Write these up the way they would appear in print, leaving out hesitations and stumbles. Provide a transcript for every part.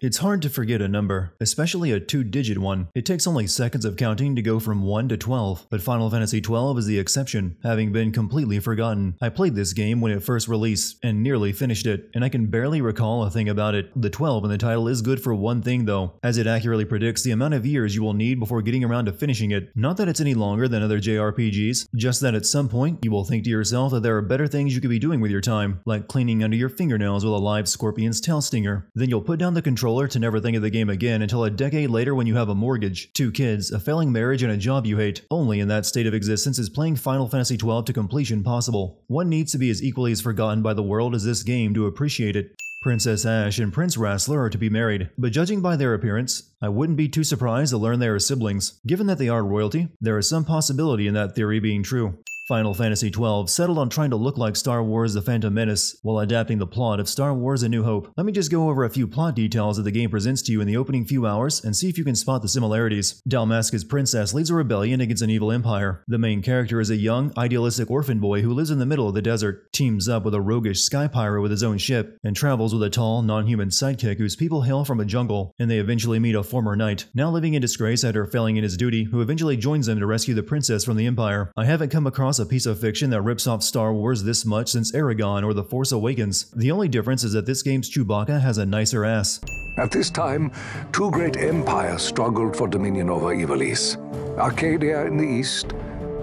It's hard to forget a number, especially a 2-digit one. It takes only seconds of counting to go from 1 to 12, but Final Fantasy XII is the exception, having been completely forgotten. I played this game when it first released, and nearly finished it, and I can barely recall a thing about it. The 12 in the title is good for one thing though, as it accurately predicts the amount of years you will need before getting around to finishing it. Not that it's any longer than other JRPGs, just that at some point you will think to yourself that there are better things you could be doing with your time, like cleaning under your fingernails with a live scorpion's tail stinger. Then you'll put down the controller to never think of the game again until a decade later when you have a mortgage, 2 kids, a failing marriage, and a job you hate. Only in that state of existence is playing Final Fantasy XII to completion possible. One needs to be as equally as forgotten by the world as this game to appreciate it. Princess Ashe and Prince Rassler are to be married, but judging by their appearance, I wouldn't be too surprised to learn they are siblings. Given that they are royalty, there is some possibility in that theory being true. Final Fantasy XII settled on trying to look like Star Wars The Phantom Menace while adapting the plot of Star Wars A New Hope. Let me just go over a few plot details that the game presents to you in the opening few hours and see if you can spot the similarities. Dalmasca's princess leads a rebellion against an evil empire. The main character is a young, idealistic orphan boy who lives in the middle of the desert, teams up with a roguish sky pirate with his own ship, and travels with a tall, non-human sidekick whose people hail from a jungle, and they eventually meet a former knight, now living in disgrace after failing in his duty, who eventually joins them to rescue the princess from the empire. I haven't come across a piece of fiction that rips off Star Wars this much since Aragon or The Force Awakens. The only difference is that this game's Chewbacca has a nicer ass. At this time, 2 great empires struggled for dominion over Ivalice. Arcadia in the east,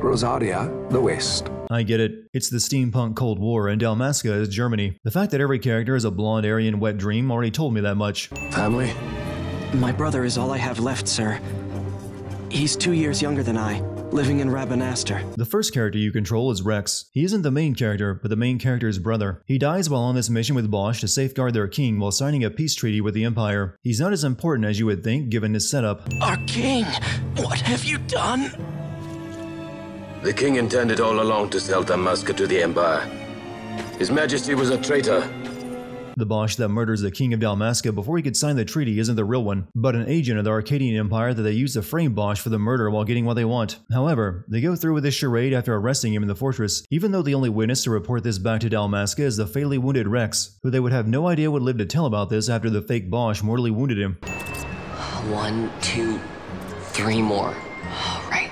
Rosaria the west. I get it. It's the steampunk Cold War and Dalmasca is Germany. The fact that every character is a blonde Aryan wet dream already told me that much. Family? My brother is all I have left, sir. He's 2 years younger than I, living in Rabanastre. The first character you control is Rex. He isn't the main character, but the main character's brother. He dies while on this mission with Bosch to safeguard their king while signing a peace treaty with the Empire. He's not as important as you would think given his setup. Our king, what have you done? The king intended all along to sell Dalmasca to the Empire. His Majesty was a traitor. The Bosch that murders the king of Dalmasca before he could sign the treaty isn't the real one, but an agent of the Arcadian Empire that they used to frame Bosch for the murder while getting what they want. However, they go through with this charade after arresting him in the fortress, even though the only witness to report this back to Dalmasca is the fatally wounded Rex, who they would have no idea would live to tell about this after the fake Bosch mortally wounded him. 1, 2, 3 more. All right,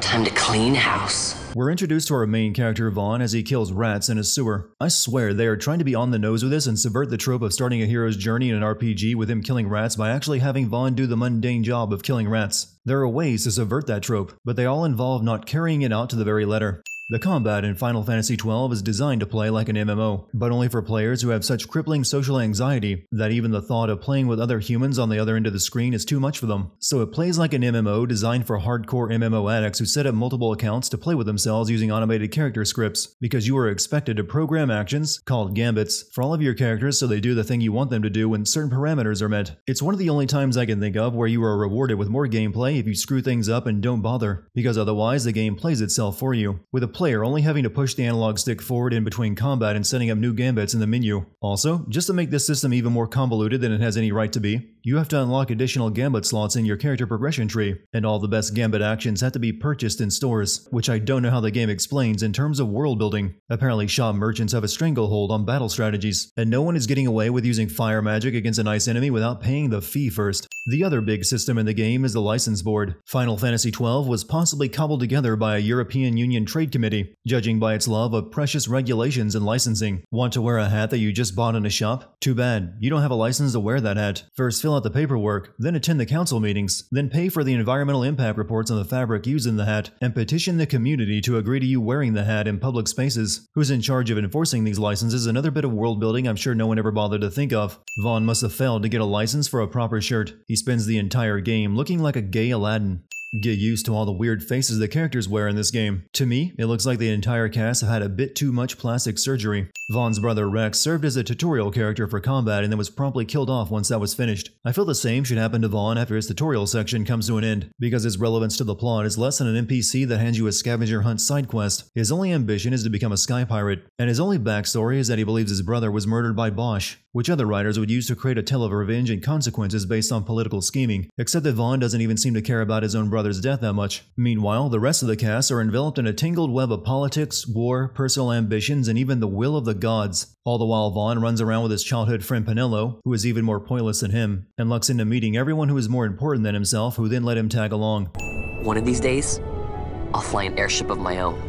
time to clean house. We're introduced to our main character Vaughn as he kills rats in a sewer. I swear they are trying to be on the nose with this and subvert the trope of starting a hero's journey in an RPG with him killing rats by actually having Vaughn do the mundane job of killing rats. There are ways to subvert that trope, but they all involve not carrying it out to the very letter. The combat in Final Fantasy XII is designed to play like an MMO, but only for players who have such crippling social anxiety that even the thought of playing with other humans on the other end of the screen is too much for them. So it plays like an MMO designed for hardcore MMO addicts who set up multiple accounts to play with themselves using automated character scripts, because you are expected to program actions, called gambits, for all of your characters so they do the thing you want them to do when certain parameters are met. It's one of the only times I can think of where you are rewarded with more gameplay if you screw things up and don't bother, because otherwise the game plays itself for you, with a player only having to push the analog stick forward in between combat and setting up new gambits in the menu. Also, just to make this system even more convoluted than it has any right to be, you have to unlock additional gambit slots in your character progression tree, and all the best gambit actions have to be purchased in stores, which I don't know how the game explains in terms of world building. Apparently shop merchants have a stranglehold on battle strategies, and no one is getting away with using fire magic against a nice enemy without paying the fee first. The other big system in the game is the license board. Final Fantasy XII was possibly cobbled together by a European Union trade committee, judging by its love of precious regulations and licensing. Want to wear a hat that you just bought in a shop? Too bad, you don't have a license to wear that hat. First fill out the paperwork, then attend the council meetings, then pay for the environmental impact reports on the fabric used in the hat, and petition the community to agree to you wearing the hat in public spaces. Who's in charge of enforcing these licenses? Another bit of world building I'm sure no one ever bothered to think of. Vaughn must have failed to get a license for a proper shirt. He spends the entire game looking like a gay Aladdin. Get used to all the weird faces the characters wear in this game. To me, it looks like the entire cast have had a bit too much plastic surgery. Vaughn's brother Rex served as a tutorial character for combat and then was promptly killed off once that was finished. I feel the same should happen to Vaughn after his tutorial section comes to an end, because his relevance to the plot is less than an NPC that hands you a scavenger hunt side quest. His only ambition is to become a sky pirate, and his only backstory is that he believes his brother was murdered by Bosch, which other writers would use to create a tale of revenge and consequences based on political scheming, except that Vaughn doesn't even seem to care about his own brother brother's death that much. Meanwhile, the rest of the cast are enveloped in a tangled web of politics, war, personal ambitions, and even the will of the gods. All the while Vaughn runs around with his childhood friend Penelo, who is even more pointless than him, and lucks into meeting everyone who is more important than himself, who then let him tag along. One of these days, I'll fly an airship of my own.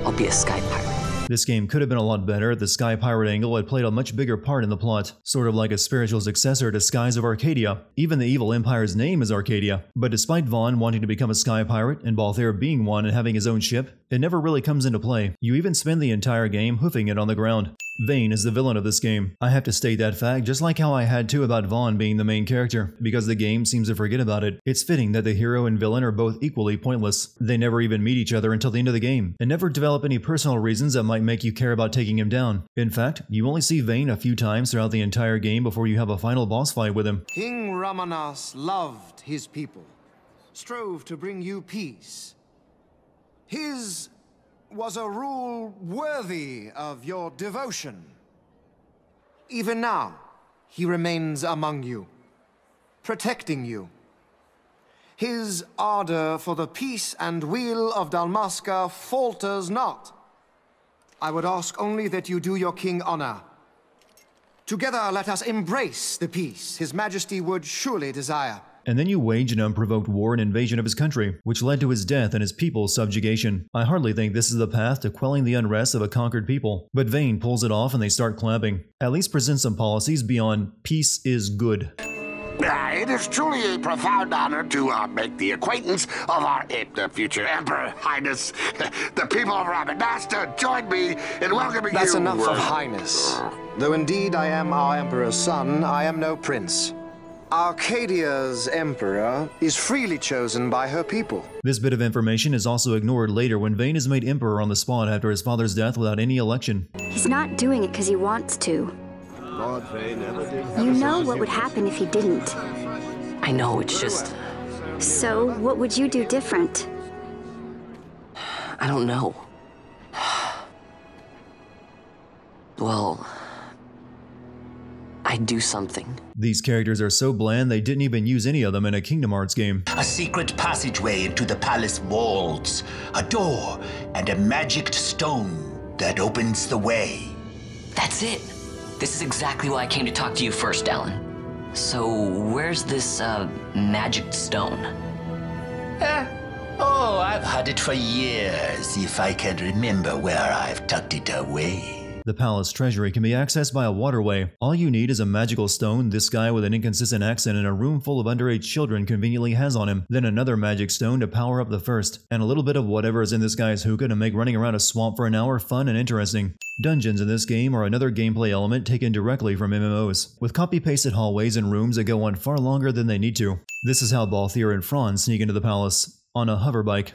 I'll be a sky pirate. This game could have been a lot better if the Sky Pirate angle had played a much bigger part in the plot, sort of like a spiritual successor to Skies of Arcadia. Even the evil empire's name is Arcadia. But despite Vaughn wanting to become a Sky Pirate, and Balthier being one and having his own ship, it never really comes into play. You even spend the entire game hoofing it on the ground. Vane is the villain of this game. I have to state that fact, just like how I had to about Vaughn being the main character, because the game seems to forget about it. It's fitting that the hero and villain are both equally pointless. They never even meet each other until the end of the game, and never develop any personal reasons that might make you care about taking him down. In fact, you only see Vane a few times throughout the entire game before you have a final boss fight with him. King Ramanas loved his people, strove to bring you peace. His was a rule worthy of your devotion. Even now, he remains among you, protecting you. His ardor for the peace and weal of Dalmasca falters not. I would ask only that you do your king honor. Together let us embrace the peace His Majesty would surely desire. And then you wage an unprovoked war and invasion of his country, which led to his death and his people's subjugation. I hardly think this is the path to quelling the unrest of a conquered people. But Vane pulls it off and they start clapping. At least present some policies beyond peace is good. It is truly a profound honor to make the acquaintance of our future Emperor, Highness. The people of Rabadasta join me in welcoming you. That's enough of Highness. Though indeed I am our Emperor's son, I am no prince. Arcadia's emperor is freely chosen by her people. This bit of information is also ignored later when Vane is made emperor on the spot after his father's death without any election. He's not doing it because he wants to. You know what would happen if he didn't. I know, it's just... So, what would you do different? I don't know. Well... I'd do something. These characters are so bland they didn't even use any of them in a Kingdom Hearts game. A secret passageway into the palace walls, a door, and a magic stone that opens the way. That's it. This is exactly why I came to talk to you first, Alan. So, where's this, magic stone? Oh, I've had it for years, if I can remember where I've tucked it away. The palace treasury can be accessed by a waterway. All you need is a magical stone this guy with an inconsistent accent in a room full of underage children conveniently has on him, then another magic stone to power up the first, and a little bit of whatever is in this guy's hookah to make running around a swamp for an hour fun and interesting. Dungeons in this game are another gameplay element taken directly from MMOs, with copy-pasted hallways and rooms that go on far longer than they need to. This is how Balthier and Franz sneak into the palace, on a hoverbike.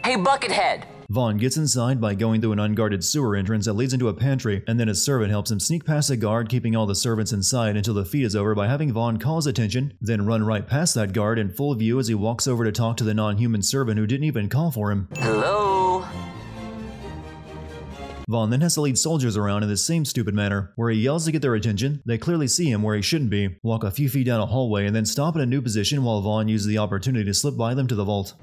Hey, Buckethead! Vaughn gets inside by going through an unguarded sewer entrance that leads into a pantry, and then a servant helps him sneak past a guard keeping all the servants inside until the feat is over by having Vaughn call his attention, then run right past that guard in full view as he walks over to talk to the non-human servant who didn't even call for him. Hello? Vaughn then has to lead soldiers around in the same stupid manner, where he yells to get their attention, they clearly see him where he shouldn't be, walk a few feet down a hallway, and then stop in a new position while Vaughn uses the opportunity to slip by them to the vault.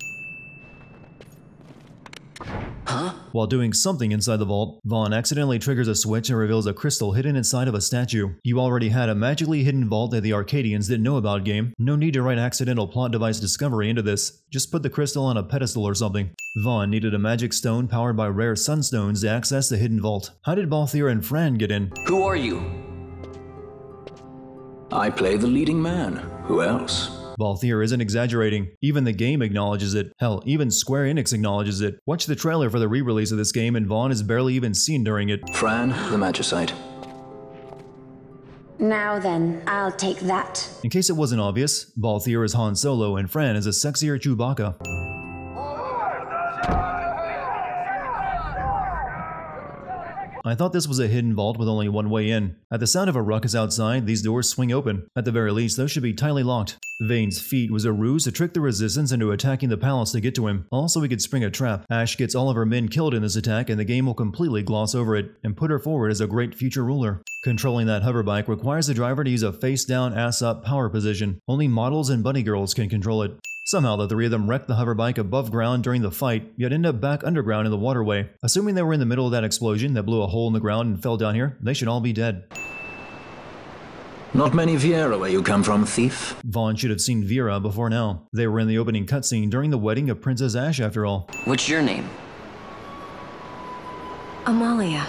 Huh? While doing something inside the vault, Vaughn accidentally triggers a switch and reveals a crystal hidden inside of a statue. You already had a magically hidden vault that the Arcadians didn't know about, game. No need to write accidental plot device discovery into this. Just put the crystal on a pedestal or something. Vaughn needed a magic stone powered by rare sunstones to access the hidden vault. How did Balthier and Fran get in? Who are you? I play the leading man. Who else? Balthier isn't exaggerating. Even the game acknowledges it. Hell, even Square Enix acknowledges it. Watch the trailer for the re-release of this game and Vaughn is barely even seen during it. Fran, the Magicite. Now then, I'll take that. In case it wasn't obvious, Balthier is Han Solo and Fran is a sexier Chewbacca. I thought this was a hidden vault with only one way in. At the sound of a ruckus outside, these doors swing open. At the very least, those should be tightly locked. Vane's feat was a ruse to trick the resistance into attacking the palace to get to him. Also, he could spring a trap. Ash gets all of her men killed in this attack and the game will completely gloss over it and put her forward as a great future ruler. Controlling that hoverbike requires the driver to use a face-down, ass-up power position. Only models and bunny girls can control it. Somehow the three of them wrecked the hoverbike above ground during the fight, yet ended up back underground in the waterway. Assuming they were in the middle of that explosion that blew a hole in the ground and fell down here, they should all be dead. Not many Viera where you come from, thief. Vaughn should have seen Vera before now. They were in the opening cutscene during the wedding of Princess Ashe after all. What's your name? Amalia.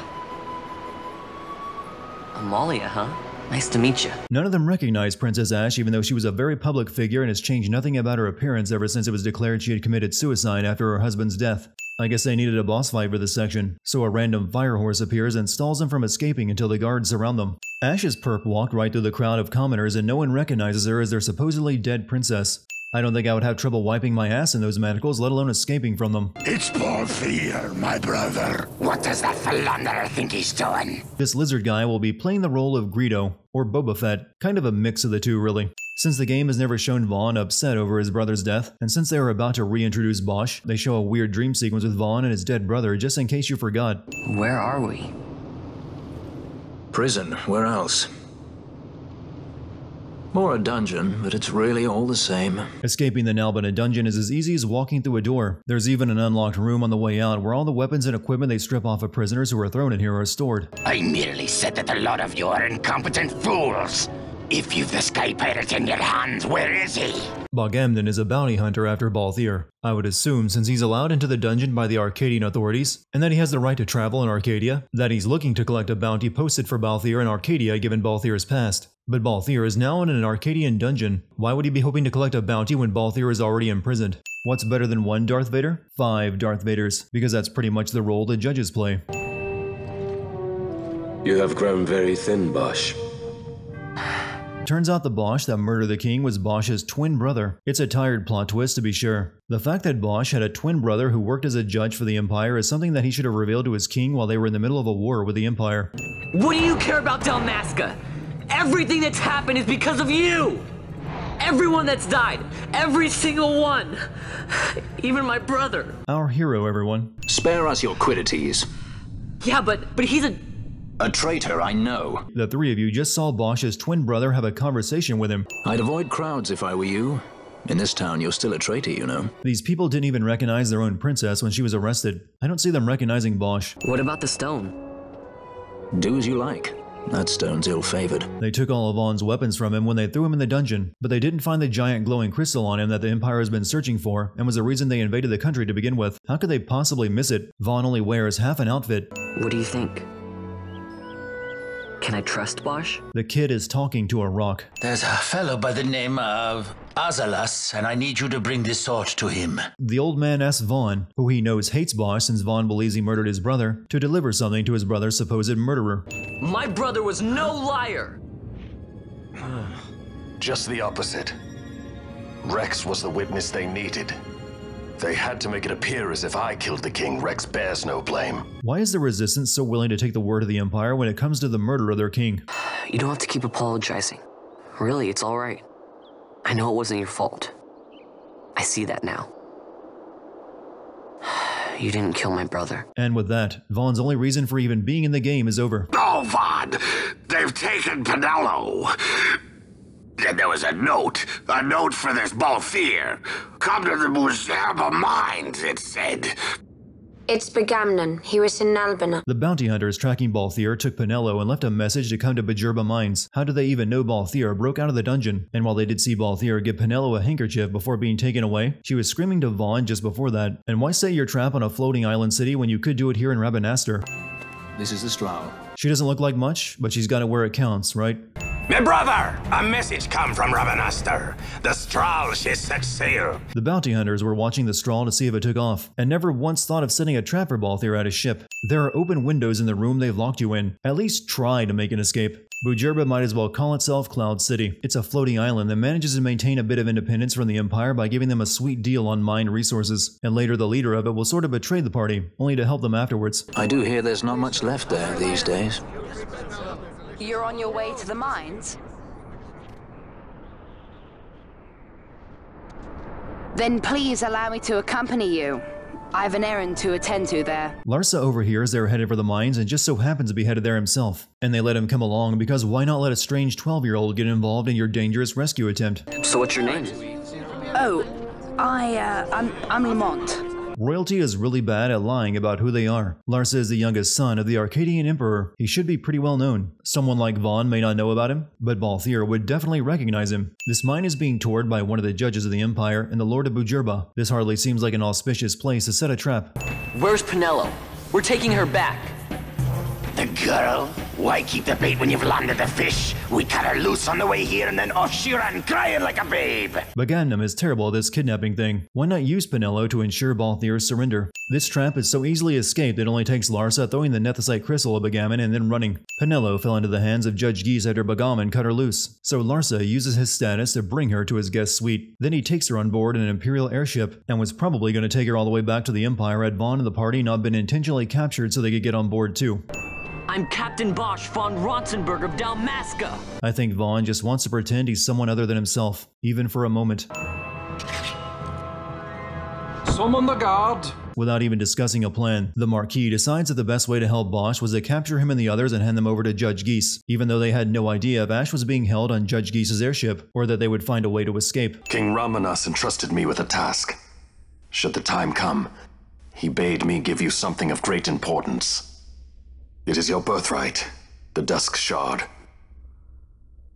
Amalia, huh? Nice to meet you. None of them recognized Princess Ashe, even though she was a very public figure and has changed nothing about her appearance ever since it was declared she had committed suicide after her husband's death. I guess they needed a boss fight for this section, so a random fire horse appears and stalls them from escaping until the guards surround them. Ashe's perp walked right through the crowd of commoners and no one recognizes her as their supposedly dead princess. I don't think I would have trouble wiping my ass in those manacles, let alone escaping from them. It's Balthier, my brother. What does that philanderer think he's doing? This lizard guy will be playing the role of Greedo, or Boba Fett, kind of a mix of the two really. Since the game has never shown Vaughn upset over his brother's death, and since they are about to reintroduce Bosch, they show a weird dream sequence with Vaughn and his dead brother just in case you forgot. Where are we? Prison, where else? Or a dungeon, but it's really all the same. Escaping the Nalbina dungeon is as easy as walking through a door. There's even an unlocked room on the way out where all the weapons and equipment they strip off of prisoners who are thrown in here are stored. I merely said that a lot of you are incompetent fools. If you've the Sky Pirate in your hands, where is he? Bog-Emden is a bounty hunter after Balthier. I would assume, since he's allowed into the dungeon by the Arcadian authorities, and that he has the right to travel in Arcadia, that he's looking to collect a bounty posted for Balthier in Arcadia given Balthier's past. But Balthier is now in an Arcadian dungeon. Why would he be hoping to collect a bounty when Balthier is already imprisoned? What's better than one Darth Vader? 5 Darth Vaders, because that's pretty much the role the judges play. You have grown very thin, Bosch. Turns out the Bosch that murdered the king was Bosch's twin brother. It's a tired plot twist to be sure. The fact that Bosch had a twin brother who worked as a judge for the Empire is something that he should have revealed to his king while they were in the middle of a war with the Empire. What do you care about Dalmasca? Everything that's happened is because of you! Everyone that's died, every single one! Even my brother. Our hero, everyone. Spare us your quiddities. Yeah, but he's a traitor, I know. The three of you just saw Bosch's twin brother have a conversation with him. I'd avoid crowds if I were you. In this town, you're still a traitor, you know. These people didn't even recognize their own princess when she was arrested. I don't see them recognizing Bosch. What about the stone? Do as you like. That stone's ill-favored. They took all of Vaughn's weapons from him when they threw him in the dungeon, but they didn't find the giant glowing crystal on him that the Empire has been searching for, and was the reason they invaded the country to begin with. How could they possibly miss it? Vaughn only wears half an outfit. What do you think? Can I trust Bosch? The kid is talking to a rock. There's a fellow by the name of Azalas, and I need you to bring this sword to him. The old man asks Vaughn, who he knows hates Bosch since Vaughn believes he murdered his brother, to deliver something to his brother's supposed murderer. My brother was no liar! Just the opposite. Rex was the witness they needed. They had to make it appear as if I killed the king. Rex bears no blame. Why is the Resistance so willing to take the word of the Empire when it comes to the murder of their king? You don't have to keep apologizing. Really, it's alright. I know it wasn't your fault. I see that now. You didn't kill my brother. And with that, Vaughn's only reason for even being in the game is over. Oh, Vaughn! They've taken Pinello! And there was a note for this Balthier. Come to the Museum of Mines, it said. It's Bog-Emden. He was in Nalbina. The bounty hunters tracking Balthier took Pinello and left a message to come to Bajurba Mines. How did they even know Balthier broke out of the dungeon? And while they did see Balthier give Pinello a handkerchief before being taken away, she was screaming to Vaughn just before that. And why set your trap on a floating island city when you could do it here in Rabanastre? This is the Strahl. She doesn't look like much, but she's got it where it counts, right? My brother! A message come from Rabanastre. The Strahl, she set sail. The bounty hunters were watching the Strahl to see if it took off, and never once thought of setting a trap for Balthier at his ship. There are open windows in the room they've locked you in. At least try to make an escape. Bajurba might as well call itself Cloud City. It's a floating island that manages to maintain a bit of independence from the Empire by giving them a sweet deal on mine resources. And later the leader of it will sort of betray the party, only to help them afterwards. I do hear there's not much left there these days. You're on your way to the mines? Then please allow me to accompany you. I have an errand to attend to there. Larsa overhears they're headed for the mines and just so happens to be headed there himself. And they let him come along because why not let a strange 12-year-old get involved in your dangerous rescue attempt? So what's your name? Oh, I'm Lamont. Royalty is really bad at lying about who they are. Larsa is the youngest son of the Arcadian Emperor. He should be pretty well known. Someone like Vaughn may not know about him, but Balthier would definitely recognize him. This mine is being toured by one of the judges of the Empire and the Lord of Bujerba. This hardly seems like an auspicious place to set a trap. Where's Penelo? We're taking her back. The girl? Why keep the bait when you've landed the fish? We cut her loose on the way here and then off she ran crying like a babe. Bagandam is terrible at this kidnapping thing. Why not use Penelo to ensure Balthier's surrender? This trap is so easily escaped it only takes Larsa throwing the Nethicite crystal at Bagaman and then running. Penelo fell into the hands of Judge Geese after Bagaman cut her loose. So Larsa uses his status to bring her to his guest suite. Then he takes her on board an Imperial airship and was probably going to take her all the way back to the Empire had Vaughn and the party not been intentionally captured so they could get on board too. I'm Captain Bosch von Ronsenberg of Dalmasca. I think Vaughn just wants to pretend he's someone other than himself, even for a moment. Summon the guard! Without even discussing a plan, the Marquis decides that the best way to help Bosch was to capture him and the others and hand them over to Judge Geese, even though they had no idea if Ash was being held on Judge Geese's airship, or that they would find a way to escape. King Ramanas entrusted me with a task. Should the time come, he bade me give you something of great importance. It is your birthright, the Dusk Shard.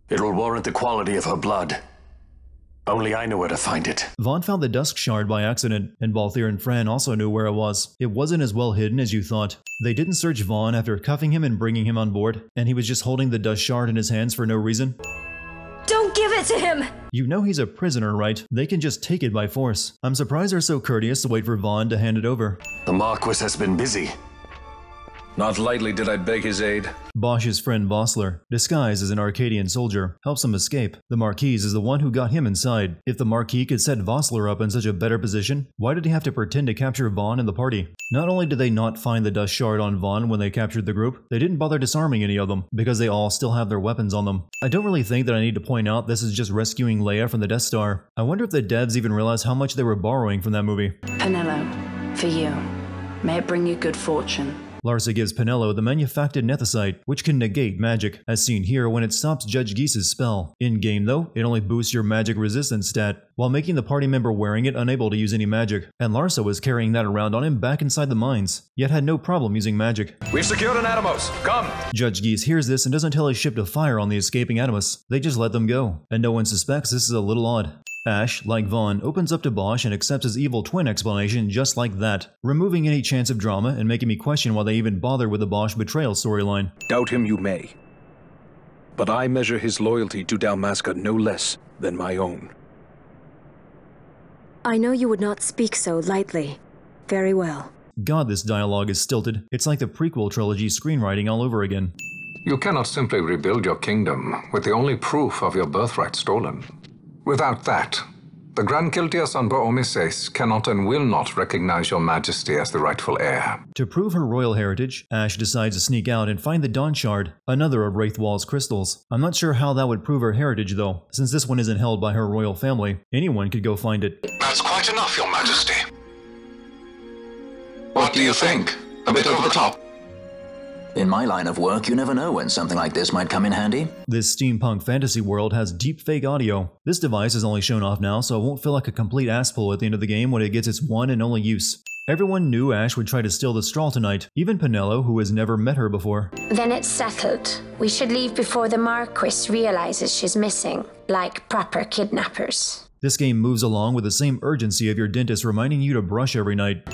It will warrant the quality of her blood. Only I know where to find it. Vaughn found the Dusk Shard by accident, and Balthier and Fran also knew where it was. It wasn't as well hidden as you thought. They didn't search Vaughn after cuffing him and bringing him on board, and he was just holding the Dusk Shard in his hands for no reason. Don't give it to him! You know he's a prisoner, right? They can just take it by force. I'm surprised they're so courteous to wait for Vaughn to hand it over. The Marquis has been busy. Not lightly did I beg his aid. Bosch's friend Vossler, disguised as an Arcadian soldier, helps him escape. The Marquis is the one who got him inside. If the Marquis could set Vossler up in such a better position, why did he have to pretend to capture Vaughn and the party? Not only did they not find the Dust Shard on Vaughn when they captured the group, they didn't bother disarming any of them, because they all still have their weapons on them. I don't really think that I need to point out this is just rescuing Leia from the Death Star. I wonder if the devs even realized how much they were borrowing from that movie. Penelo, for you. May it bring you good fortune. Larsa gives Penelo the manufactured Nethicite, which can negate magic, as seen here when it stops Judge Geese's spell. In-game though, it only boosts your magic resistance stat, while making the party member wearing it unable to use any magic. And Larsa was carrying that around on him back inside the mines, yet had no problem using magic. We've secured an Atomos. Come! Judge Geese hears this and doesn't tell his ship to fire on the escaping Atomos. They just let them go, and no one suspects this is a little odd. Ash, like Vaughn, opens up to Bosch and accepts his evil twin explanation just like that, removing any chance of drama and making me question why they even bother with the Bosch betrayal storyline. Doubt him you may, but I measure his loyalty to Dalmasca no less than my own. I know you would not speak so lightly. Very well. God, this dialogue is stilted. It's like the prequel trilogy screenwriting all over again. You cannot simply rebuild your kingdom with the only proof of your birthright stolen. Without that, the Grand Kiltias on Bo-Omises cannot and will not recognize your majesty as the rightful heir. To prove her royal heritage, Ash decides to sneak out and find the Dawn Shard, another of Wraithwall's crystals. I'm not sure how that would prove her heritage though, since this one isn't held by her royal family. Anyone could go find it. That's quite enough, your majesty. What do you think? A bit over the top? In my line of work, you never know when something like this might come in handy. This steampunk fantasy world has deepfake audio. This device is only shown off now, so it won't feel like a complete asspull at the end of the game when it gets its one and only use. Everyone knew Ash would try to steal the straw tonight, even Penelo, who has never met her before. Then it's settled. We should leave before the Marquis realizes she's missing, like proper kidnappers. This game moves along with the same urgency of your dentist reminding you to brush every night.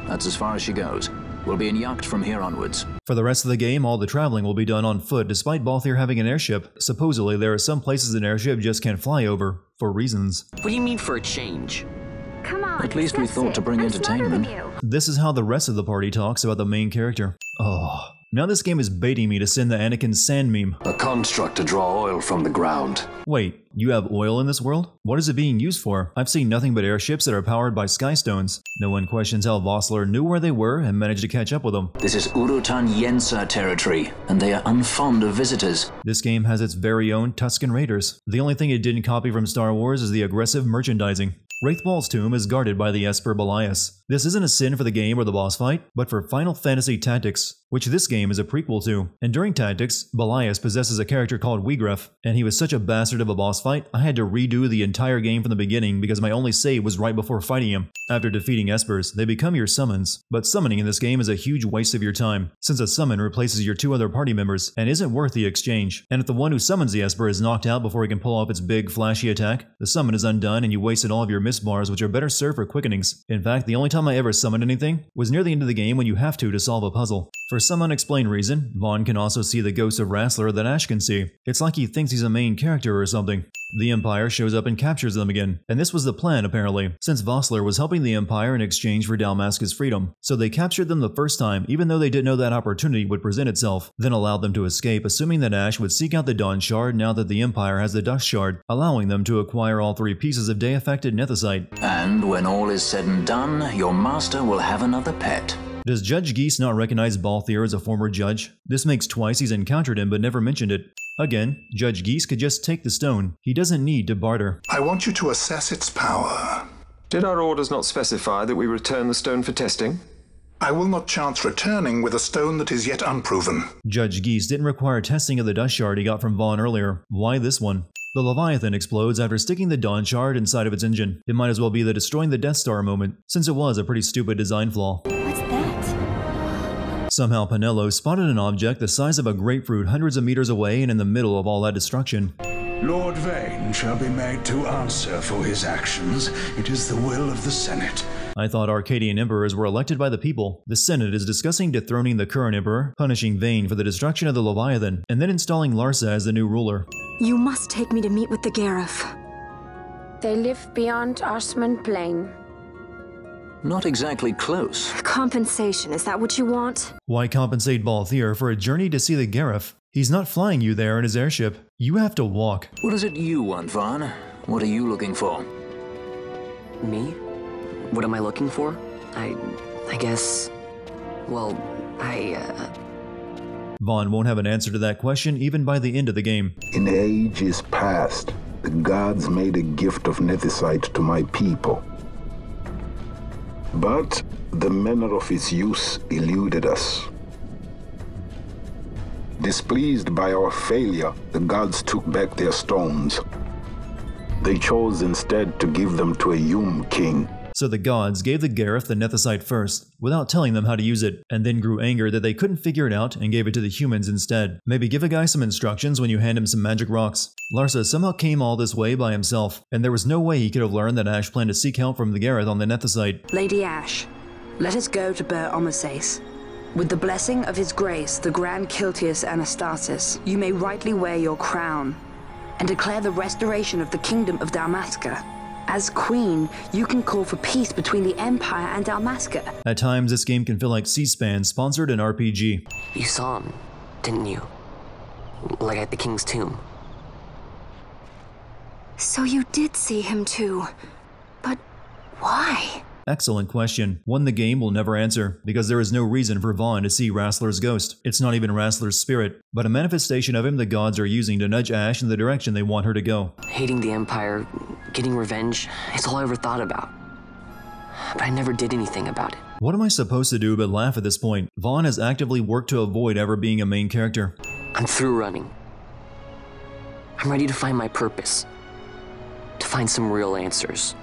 That's as far as she goes. We'll be in yacht from here onwards. For the rest of the game, all the traveling will be done on foot despite Balthier having an airship. Supposedly, there are some places an airship just can't fly over, for reasons. What do you mean for a change? Come on, at least we thought to bring entertainment. This is how the rest of the party talks about the main character. Oh, now this game is baiting me to send the Anakin sand meme. A construct to draw oil from the ground. Wait, you have oil in this world? What is it being used for? I've seen nothing but airships that are powered by skystones. No one questions how Vossler knew where they were and managed to catch up with them. This is Urutan Yensa territory, and they are unfond of visitors. This game has its very own Tusken Raiders. The only thing it didn't copy from Star Wars is the aggressive merchandising. Wraithwall's tomb is guarded by the Esper Belias. This isn't a sin for the game or the boss fight, but for Final Fantasy tactics. which this game is a prequel to. And during Tactics, Belias possesses a character called Wiegraf, and he was such a bastard of a boss fight, I had to redo the entire game from the beginning because my only save was right before fighting him. After defeating Espers, they become your summons, but summoning in this game is a huge waste of your time, since a summon replaces your 2 other party members and isn't worth the exchange. And if the one who summons the Esper is knocked out before he can pull off its big flashy attack, the summon is undone and you wasted all of your miss bars, which are better served for quickenings. In fact, the only time I ever summoned anything was near the end of the game when you have to solve a puzzle. For some unexplained reason, Vaughn can also see the ghost of Rassler that Ash can see. It's like he thinks he's a main character or something. The Empire shows up and captures them again, and this was the plan apparently, since Vossler was helping the Empire in exchange for Dalmasca's freedom. So they captured them the first time, even though they didn't know that opportunity would present itself, then allowed them to escape, assuming that Ash would seek out the Dawn Shard now that the Empire has the Dust Shard, allowing them to acquire all 3 pieces of day-affected nethicite. And when all is said and done, your master will have another pet. Does Judge Geese not recognize Balthier as a former judge? This makes twice he's encountered him but never mentioned it. Again, Judge Geese could just take the stone. He doesn't need to barter. I want you to assess its power. Did our orders not specify that we return the stone for testing? I will not chance returning with a stone that is yet unproven. Judge Geese didn't require testing of the Dust Shard he got from Vaughn earlier. Why this one? The Leviathan explodes after sticking the Dawn Shard inside of its engine. It might as well be the destroying the Death Star moment, since it was a pretty stupid design flaw. What's that? Somehow Pinello spotted an object the size of a grapefruit hundreds of meters away and in the middle of all that destruction. Lord Vane shall be made to answer for his actions. It is the will of the Senate. I thought Arcadian emperors were elected by the people. The Senate is discussing dethroning the current emperor, punishing Vane for the destruction of the Leviathan, and then installing Larsa as the new ruler. You must take me to meet with the Gareth. They live beyond Osman Plain. Not exactly close. Compensation, is that what you want? Why compensate Balthier for a journey to see the Gareth? He's not flying you there in his airship. You have to walk. What is it you want, Vaughn? What are you looking for? Me? What am I looking for? I guess... Well, Vaughn won't have an answer to that question even by the end of the game. In ages past, the gods made a gift of nethicite to my people. But the manner of its use eluded us. Displeased by our failure, the gods took back their stones. They chose instead to give them to a Yum king. So the gods gave the Gareth the nethicite first, without telling them how to use it, and then grew angered that they couldn't figure it out and gave it to the humans instead. Maybe give a guy some instructions when you hand him some magic rocks. Larsa somehow came all this way by himself, and there was no way he could have learned that Ash planned to seek help from the Gareth on the nethicite. Lady Ash, let us go to Ber Omases. With the blessing of his grace, the Grand Kiltius Anastasis, you may rightly wear your crown and declare the restoration of the kingdom of Dalmasca. As queen, you can call for peace between the Empire and Dalmasca. At times, this game can feel like C-SPAN sponsored an RPG. You saw him, didn't you? Like at the King's Tomb. So you did see him too. But why? Excellent question. One the game will never answer, because there is no reason for Vaughn to see Rassler's ghost. It's not even Rassler's spirit, but a manifestation of him the gods are using to nudge Ash in the direction they want her to go. Hating the Empire, getting revenge, it's all I ever thought about. But I never did anything about it. What am I supposed to do but laugh at this point? Vaughn has actively worked to avoid ever being a main character. I'm through running. I'm ready to find my purpose. To find some real answers.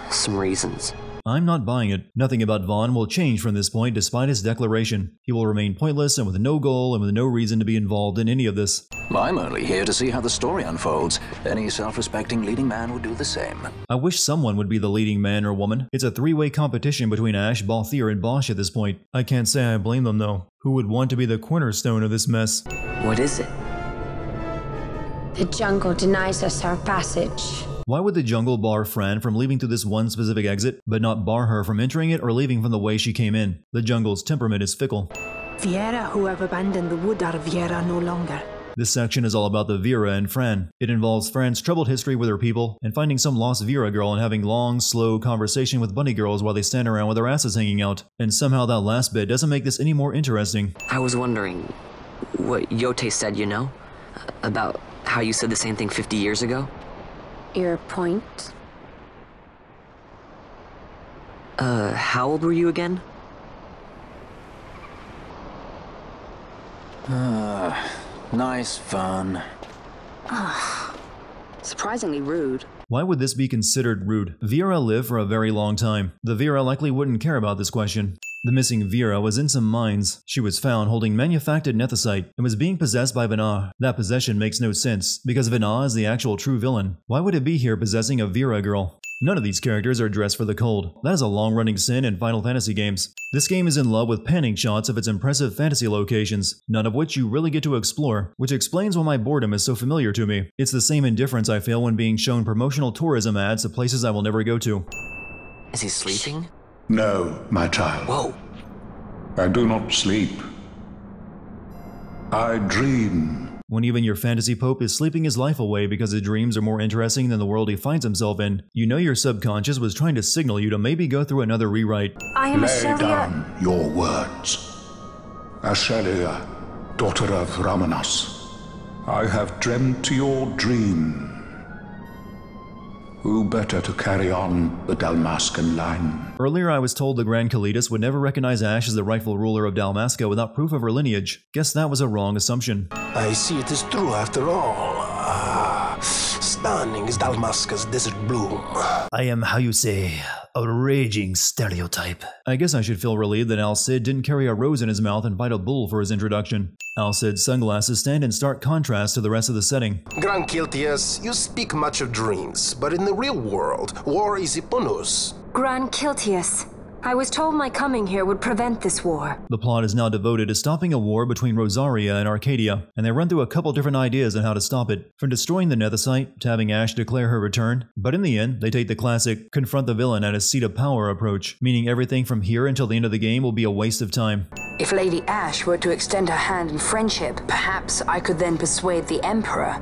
Some reasons. I'm not buying it. Nothing about Vaughn will change from this point despite his declaration. He will remain pointless and with no goal and with no reason to be involved in any of this. I'm only here to see how the story unfolds. Any self-respecting leading man would do the same. I wish someone would be the leading man or woman. It's a three-way competition between Ash, Balthier, and Bosch at this point. I can't say I blame them though. Who would want to be the cornerstone of this mess? What is it? The jungle denies us our passage. Why would the jungle bar Fran from leaving through this one specific exit, but not bar her from entering it or leaving from the way she came in? The jungle's temperament is fickle. Viera who have abandoned the wood are Viera no longer. This section is all about the Vera and Fran. It involves Fran's troubled history with her people, and finding some lost Vera girl and having long, slow conversation with bunny girls while they stand around with their asses hanging out. And somehow that last bit doesn't make this any more interesting. I was wondering what Yote said, you know? About how you said the same thing 50 years ago? Your point? How old were you again? Nice fun. Surprisingly rude. Why would this be considered rude? Vera lived for a very long time. The Vera likely wouldn't care about this question. The missing Vera was in some mines. She was found holding manufactured nethicite and was being possessed by Vana. That possession makes no sense, because Vana is the actual true villain. Why would it be here possessing a Vera girl? None of these characters are dressed for the cold. That is a long-running sin in Final Fantasy games. This game is in love with panning shots of its impressive fantasy locations, none of which you really get to explore, which explains why my boredom is so familiar to me. It's the same indifference I feel when being shown promotional tourism ads to places I will never go to. Is he sleeping? No, my child. Whoa. I do not sleep. I dream. When even your fantasy pope is sleeping his life away because his dreams are more interesting than the world he finds himself in, you know your subconscious was trying to signal you to maybe go through another rewrite. I am Lay Ashelia. down your words. Ashelia, daughter of Ramanas, I have dreamt your dream. Who better to carry on the Dalmascan line? Earlier I was told the Grand Kalitas would never recognize Ashe as the rightful ruler of Dalmasca without proof of her lineage. Guess that was a wrong assumption. I see it is true after all. Stunning is Dalmasca's desert bloom. I am, how you say, a raging stereotype. I guess I should feel relieved that Al Cid didn't carry a rose in his mouth and fight a bull for his introduction. Al Cid's sunglasses stand in stark contrast to the rest of the setting. Gran Kiltias, you speak much of dreams, but in the real world, war is upon us. Gran Kiltias. I was told my coming here would prevent this war. The plot is now devoted to stopping a war between Rosaria and Arcadia, and they run through a couple different ideas on how to stop it, from destroying the nethicite to having Ashe declare her return. But in the end, they take the classic confront the villain at his seat of power approach, meaning everything from here until the end of the game will be a waste of time. If Lady Ashe were to extend her hand in friendship, perhaps I could then persuade the Emperor.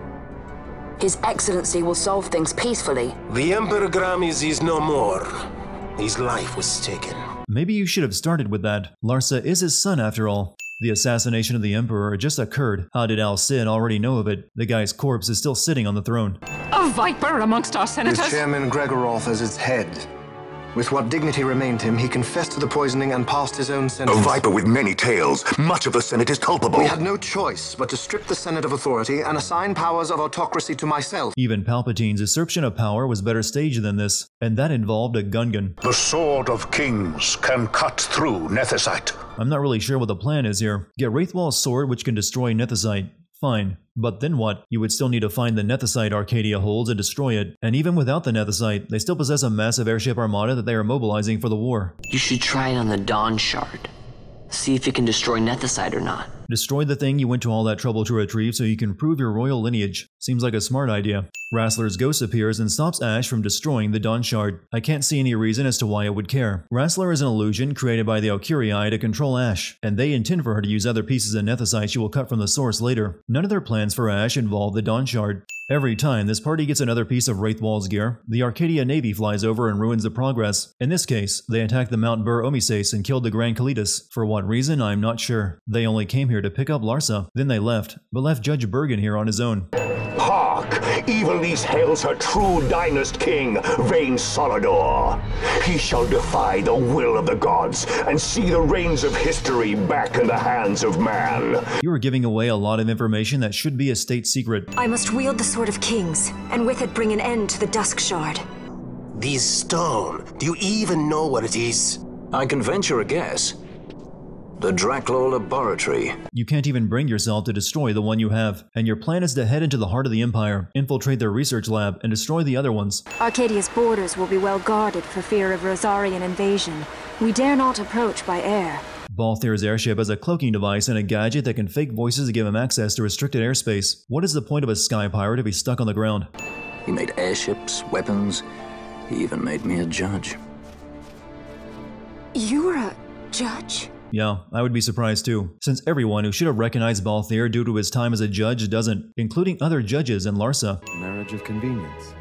His Excellency will solve things peacefully. The Emperor Gramis is no more. His life was taken. Maybe you should have started with that. Larsa is his son after all. The assassination of the Emperor just occurred. How did Al Cid already know of it? The guy's corpse is still sitting on the throne. A viper amongst our senators? With Chairman Gregoroth as its head. With what dignity remained him, he confessed to the poisoning and passed his own sentence. A viper with many tails. Much of the Senate is culpable. We had no choice but to strip the Senate of authority and assign powers of autocracy to myself. Even Palpatine's usurpation of power was better staged than this, and that involved a Gungan. The sword of kings can cut through nethicite. I'm not really sure what the plan is here. Get Wraithwall's sword, which can destroy nethicite. Fine. But then what? You would still need to find the nethicite Arcadia holds and destroy it. And even without the nethicite, they still possess a massive airship armada that they are mobilizing for the war. You should try it on the Dawn Shard. See if it can destroy nethicite or not. Destroy the thing you went to all that trouble to retrieve so you can prove your royal lineage. Seems like a smart idea. Rassler's ghost appears and stops Ashe from destroying the Dawn Shard. I can't see any reason as to why it would care. Rassler is an illusion created by the Alcurii to control Ashe, and they intend for her to use other pieces of nethicite she will cut from the source later. None of their plans for Ashe involve the Dawn Shard. Every time this party gets another piece of Wraithwall's gear, the Arcadia Navy flies over and ruins the progress. In this case, they attacked the Mount Bur Omises and killed the Grand Kalitas. For what reason, I'm not sure. They only came here to pick up Larsa. Then they left, but left Judge Bergen here on his own. Hark! Even these hails her true dynast king, Vain Solidor. He shall defy the will of the gods and see the reins of history back in the hands of man. You are giving away a lot of information that should be a state secret. I must wield the Sword of Kings, and with it bring an end to the Dusk Shard. This stone, do you even know what it is? I can venture a guess. The Draclaw Laboratory. You can't even bring yourself to destroy the one you have, and your plan is to head into the heart of the Empire, infiltrate their research lab, and destroy the other ones. Arcadia's borders will be well guarded for fear of Rosarian invasion. We dare not approach by air. Balthir's airship has a cloaking device and a gadget that can fake voices to give him access to restricted airspace. What is the point of a sky pirate if he's stuck on the ground? He made airships, weapons. He even made me a judge. You were a judge? Yeah, I would be surprised too, since everyone who should have recognized Balthier due to his time as a judge doesn't, including other judges and Larsa. Marriage of convenience.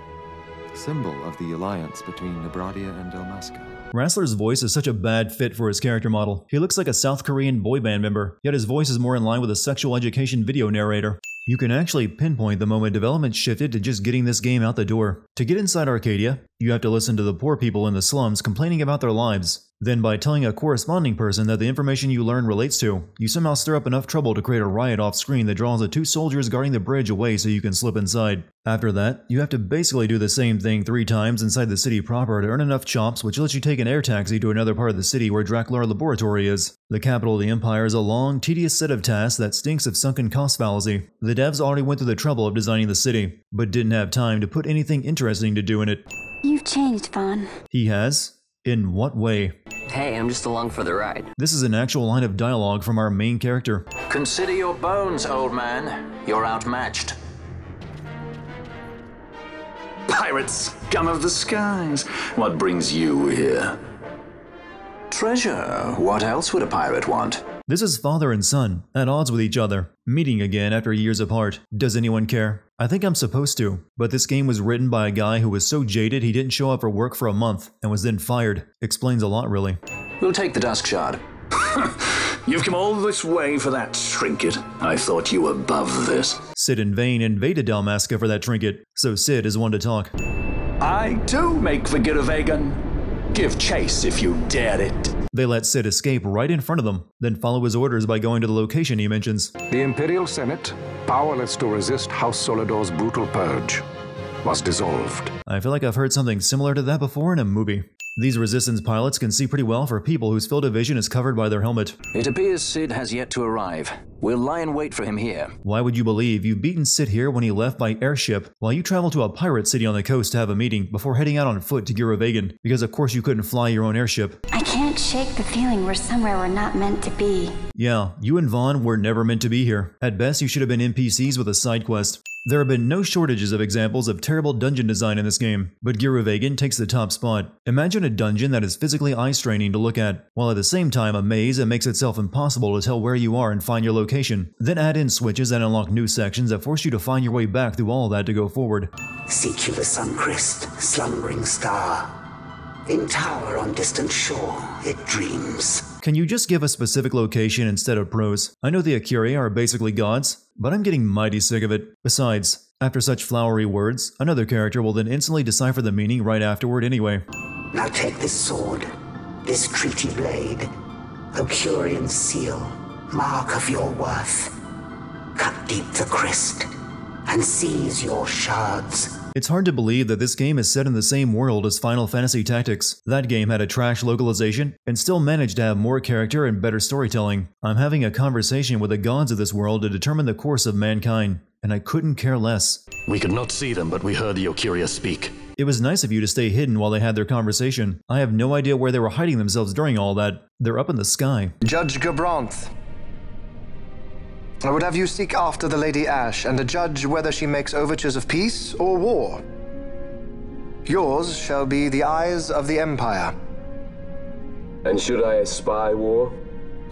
Symbol of the alliance between Nebradia and Dalmasca. Rassler's voice is such a bad fit for his character model. He looks like a South Korean boy band member, yet his voice is more in line with a sexual education video narrator. You can actually pinpoint the moment development shifted to just getting this game out the door. To get inside Arcadia, you have to listen to the poor people in the slums complaining about their lives. Then by telling a corresponding person that the information you learn relates to, you somehow stir up enough trouble to create a riot off screen that draws the 2 soldiers guarding the bridge away so you can slip inside. After that, you have to basically do the same thing 3 times inside the city proper to earn enough chops, which lets you take an air taxi to another part of the city where Draclar Laboratory is. The capital of the Empire is a long, tedious set of tasks that stinks of sunken cost fallacy. The devs already went through the trouble of designing the city, but didn't have time to put anything interesting to do in it. You've changed, Vaughn. He has? In what way? Hey, I'm just along for the ride. This is an actual line of dialogue from our main character. Consider your bones, old man. You're outmatched. Pirates, scum of the skies. What brings you here? Treasure. What else would a pirate want? This is father and son, at odds with each other, meeting again after years apart. Does anyone care? I think I'm supposed to, but this game was written by a guy who was so jaded he didn't show up for work for a month and was then fired. Explains a lot, really. We'll take the Dusk Shard. You've come all this way for that trinket. I thought you were above this. Sid and Vayne invaded Dalmasca for that trinket, so Sid is one to talk. I too make the Giravegan. Give chase if you dare it. They let Sid escape right in front of them, then follow his orders by going to the location he mentions. The Imperial Senate, powerless to resist House Solador's brutal purge, was dissolved. I feel like I've heard something similar to that before in a movie. These Resistance pilots can see pretty well for people whose field of vision is covered by their helmet. It appears Sid has yet to arrive. We'll lie in wait for him here. Why would you believe you've beaten Sid here when he left by airship, while you travel to a pirate city on the coast to have a meeting before heading out on foot to Giravegan? Because of course you couldn't fly your own airship. I can't shake the feeling we're somewhere we're not meant to be. Yeah, you and Vaughn were never meant to be here. At best, you should have been NPCs with a side quest. There have been no shortages of examples of terrible dungeon design in this game, but Giravegan takes the top spot. Imagine a dungeon that is physically eye-straining to look at, while at the same time a maze that makes itself impossible to tell where you are and find your location. Then add in switches that unlock new sections that force you to find your way back through all that to go forward. Seek you the Suncrist, slumbering star. In tower on distant shore, it dreams. Can you just give a specific location instead of prose? I know the Acuria are basically gods, but I'm getting mighty sick of it. Besides, after such flowery words, another character will then instantly decipher the meaning right afterward anyway. Now take this sword, this treaty blade, Ocurian seal, mark of your worth. Cut deep the Christ, and seize your shards. It's hard to believe that this game is set in the same world as Final Fantasy Tactics. That game had a trash localization and still managed to have more character and better storytelling. I'm having a conversation with the gods of this world to determine the course of mankind, and I couldn't care less. We could not see them, but we heard the Ocuria speak. It was nice of you to stay hidden while they had their conversation. I have no idea where they were hiding themselves during all that. They're up in the sky. Judge Gabranth, I would have you seek after the Lady Ash and adjudge whether she makes overtures of peace or war. Yours shall be the eyes of the Empire. And should I espy war,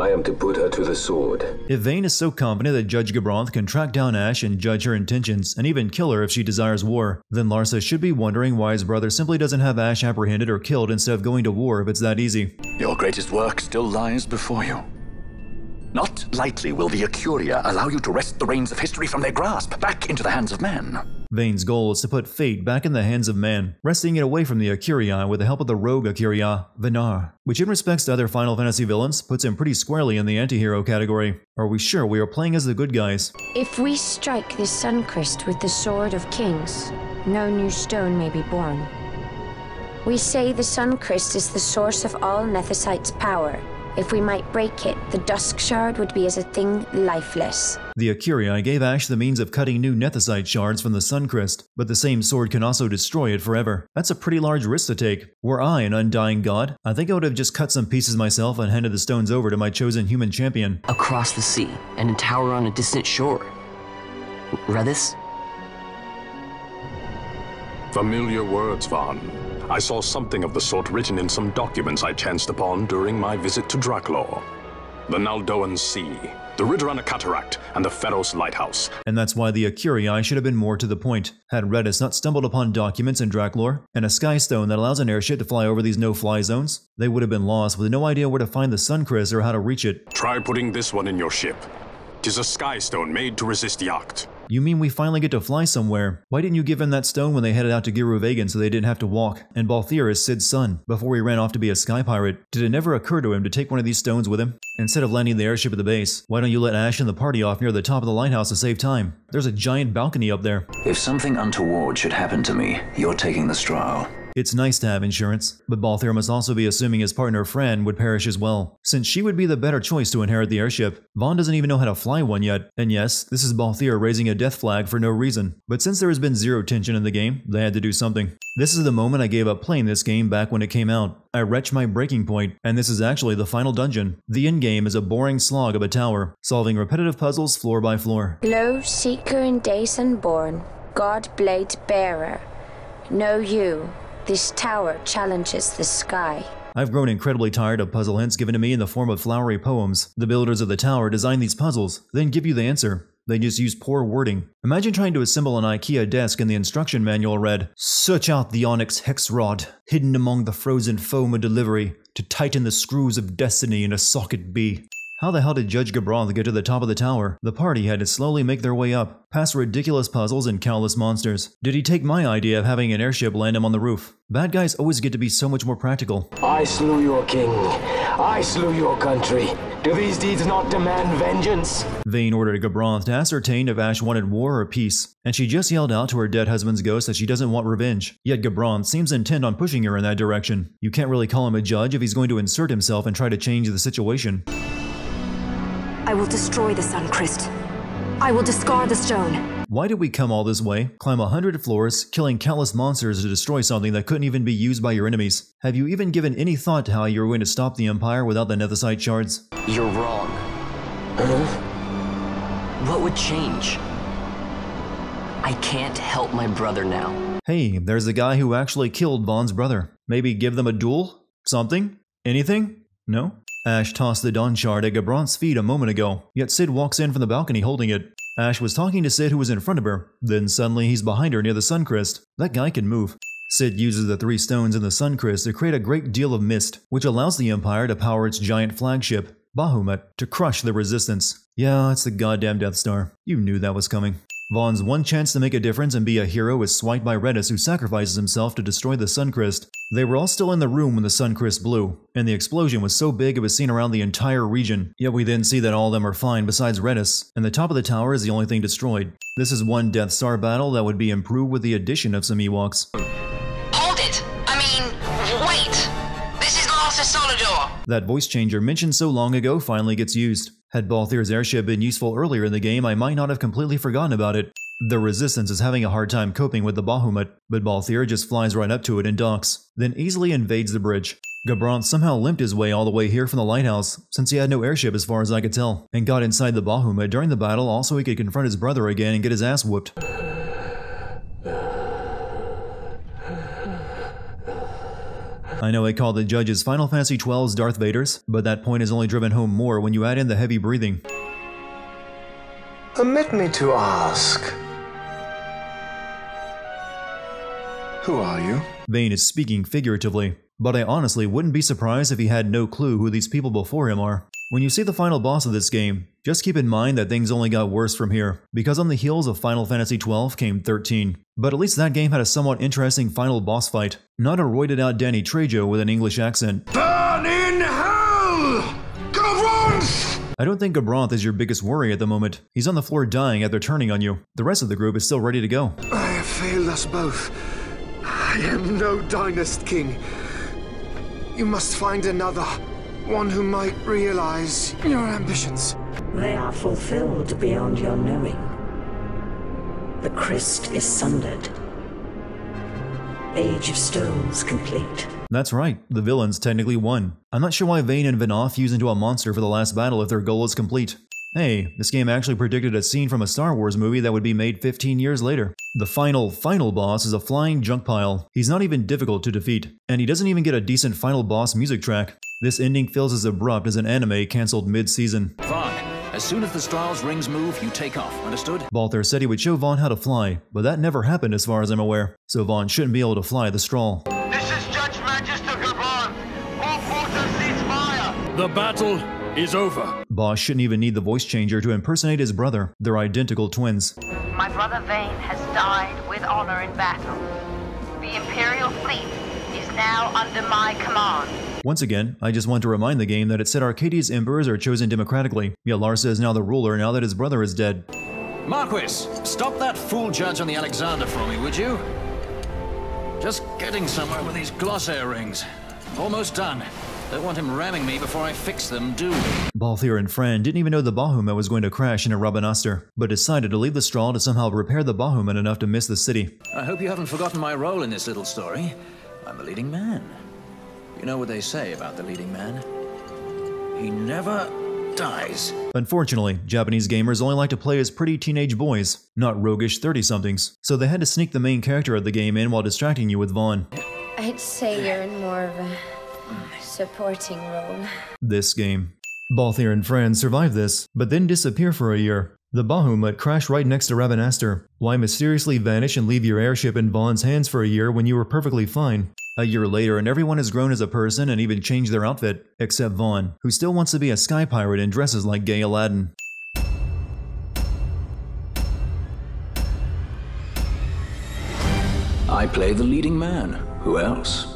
I am to put her to the sword. If Vayne is so confident that Judge Gabranth can track down Ash and judge her intentions, and even kill her if she desires war, then Larsa should be wondering why his brother simply doesn't have Ash apprehended or killed instead of going to war if it's that easy. Your greatest work still lies before you. Not lightly will the Acuria allow you to wrest the reins of history from their grasp, back into the hands of men. Vayne's goal is to put fate back in the hands of man, wresting it away from the Acuria with the help of the rogue Acuria, Venar, which in respects to other Final Fantasy villains puts him pretty squarely in the anti-hero category. Are we sure we are playing as the good guys? If we strike this Suncrist with the Sword of Kings, no new stone may be born. We say the Suncrist is the source of all Nethicite's power. If we might break it, the Dusk Shard would be as a thing lifeless. The Acuria gave Ash the means of cutting new Nethicite shards from the Suncrist, but the same sword can also destroy it forever. That's a pretty large risk to take. Were I an undying god, I think I would have just cut some pieces myself and handed the stones over to my chosen human champion. Across the sea, and a tower on a distant shore. Read this? Familiar words, Vaughn. I saw something of the sort written in some documents I chanced upon during my visit to Draclar. The Naldoan Sea, the Ridorana Cataract, and the Pharos Lighthouse. And that's why the Acurii should have been more to the point. Had Redis not stumbled upon documents in Draclar, and a skystone that allows an airship to fly over these no-fly zones, they would have been lost with no idea where to find the Suncrist or how to reach it. Try putting this one in your ship. 'Tis a skystone made to resist Yacht. You mean we finally get to fly somewhere? Why didn't you give him that stone when they headed out to Giruvegan so they didn't have to walk? And Balthier is Sid's son, before he ran off to be a sky pirate. Did it never occur to him to take one of these stones with him? Instead of landing the airship at the base, why don't you let Ash and the party off near the top of the lighthouse to save time? There's a giant balcony up there. If something untoward should happen to me, you're taking the straw. It's nice to have insurance, but Balthier must also be assuming his partner Fran would perish as well, since she would be the better choice to inherit the airship. Vaughn doesn't even know how to fly one yet, and yes, this is Balthier raising a death flag for no reason. But since there has been zero tension in the game, they had to do something. This is the moment I gave up playing this game back when it came out. I reached my breaking point, and this is actually the final dungeon. The endgame is a boring slog of a tower, solving repetitive puzzles floor by floor. Lo, seeker and days unborn, God blade bearer, know you. This tower challenges the sky. I've grown incredibly tired of puzzle hints given to me in the form of flowery poems. The builders of the tower design these puzzles, then give you the answer. They just use poor wording. Imagine trying to assemble an IKEA desk and the instruction manual read, "Search out the onyx hex rod, hidden among the frozen foam of delivery, to tighten the screws of destiny in a socket B." How the hell did Judge Gabranth get to the top of the tower? The party had to slowly make their way up, past ridiculous puzzles and countless monsters. Did he take my idea of having an airship land him on the roof? Bad guys always get to be so much more practical. I slew your king. I slew your country. Do these deeds not demand vengeance? Vane ordered Gabranth to ascertain if Ash wanted war or peace, and she just yelled out to her dead husband's ghost that she doesn't want revenge. Yet Gabranth seems intent on pushing her in that direction. You can't really call him a judge if he's going to insert himself and try to change the situation. I will destroy the Sun Crest. I will discard the stone. Why did we come all this way, climb 100 floors, killing countless monsters to destroy something that couldn't even be used by your enemies? Have you even given any thought to how you were going to stop the Empire without the Nethicite shards? You're wrong. What would change? I can't help my brother now. Hey, there's the guy who actually killed Vaughn's brother. Maybe give them a duel? Something? Anything? No? Ash tossed the Dawn Shard at Gabranth's feet a moment ago, yet Sid walks in from the balcony holding it. Ash was talking to Sid who was in front of her, then suddenly he's behind her near the Suncrest. That guy can move. Sid uses the 3 stones in the Suncrest to create a great deal of mist, which allows the Empire to power its giant flagship, Bahamut, to crush the Resistance. Yeah, it's the goddamn Death Star. You knew that was coming. Vaughn's one chance to make a difference and be a hero is swiped by Redis, who sacrifices himself to destroy the Suncrest. They were all still in the room when the Suncrest blew, and the explosion was so big it was seen around the entire region. Yet we then see that all of them are fine besides Redis, and the top of the tower is the only thing destroyed. This is one Death Star battle that would be improved with the addition of some Ewoks. Hold it! Wait! This is Master Solidor! That voice changer mentioned so long ago finally gets used. Had Balthier's airship been useful earlier in the game, I might not have completely forgotten about it. The Resistance is having a hard time coping with the Bahamut, but Balthier just flies right up to it and docks, then easily invades the bridge. Gabranth somehow limped his way all the way here from the lighthouse, since he had no airship as far as I could tell, and got inside the Bahamut during the battle all so he could confront his brother again and get his ass whooped. I know I called the judges Final Fantasy XII's Darth Vaders, but that point is only driven home more when you add in the heavy breathing. Permit me to ask, who are you? Vane is speaking figuratively, but I honestly wouldn't be surprised if he had no clue who these people before him are. When you see the final boss of this game, just keep in mind that things only got worse from here, because on the heels of Final Fantasy XII came 13. But at least that game had a somewhat interesting final boss fight, not a roided out Danny Trejo with an English accent. Burn in hell! Gabranth! I don't think Gabranth is your biggest worry at the moment. He's on the floor dying after turning on you. The rest of the group is still ready to go. I have failed us both. I am no dynast king. You must find another. One who might realize your ambitions. They are fulfilled beyond your knowing. The Crest is sundered. Age of Stones complete. That's right, the villains technically won. I'm not sure why Vane and Vanoff fuse into a monster for the last battle if their goal is complete. Hey, this game actually predicted a scene from a Star Wars movie that would be made 15 years later. The final boss is a flying junk pile. He's not even difficult to defeat, and he doesn't even get a decent final boss music track. This ending feels as abrupt as an anime cancelled mid-season. Vaughn, as soon as the Strahls rings move, you take off, understood? Balthier said he would show Vaughn how to fly, but that never happened as far as I'm aware, so Vaughn shouldn't be able to fly the Strahl. This is Judge Magister Gabranth. All forces cease fire. The battle is over. Boss shouldn't even need the voice changer to impersonate his brother. They're identical twins. My brother Vane has died with honor in battle. The Imperial fleet is now under my command. Once again, I just want to remind the game that it said Arcadia's emperors are chosen democratically, yet Larsa is now the ruler now that his brother is dead. Marquis, stop that fool judge on the Alexander for me, would you? Just getting somewhere with these glossair rings. Almost done. Don't want him ramming me before I fix them, do we? Balthier and Fran didn't even know the Bahamut was going to crash into Rabanastre, but decided to leave the straw to somehow repair the Bahamut enough to miss the city. I hope you haven't forgotten my role in this little story. I'm the leading man. You know what they say about the leading man? He never dies. Unfortunately, Japanese gamers only like to play as pretty teenage boys, not roguish 30-somethings, so they had to sneak the main character of the game in while distracting you with Vaughn. I'd say you're in more of a supporting role. This game. Balthier and Fran survive this, but then disappear for a year. The Bahamut crashed right next to Rabanastre. Why mysteriously vanish and leave your airship in Vaughn's hands for a year when you were perfectly fine? A year later and everyone has grown as a person and even changed their outfit, except Vaughn, who still wants to be a sky pirate and dresses like gay Aladdin. I play the leading man. Who else?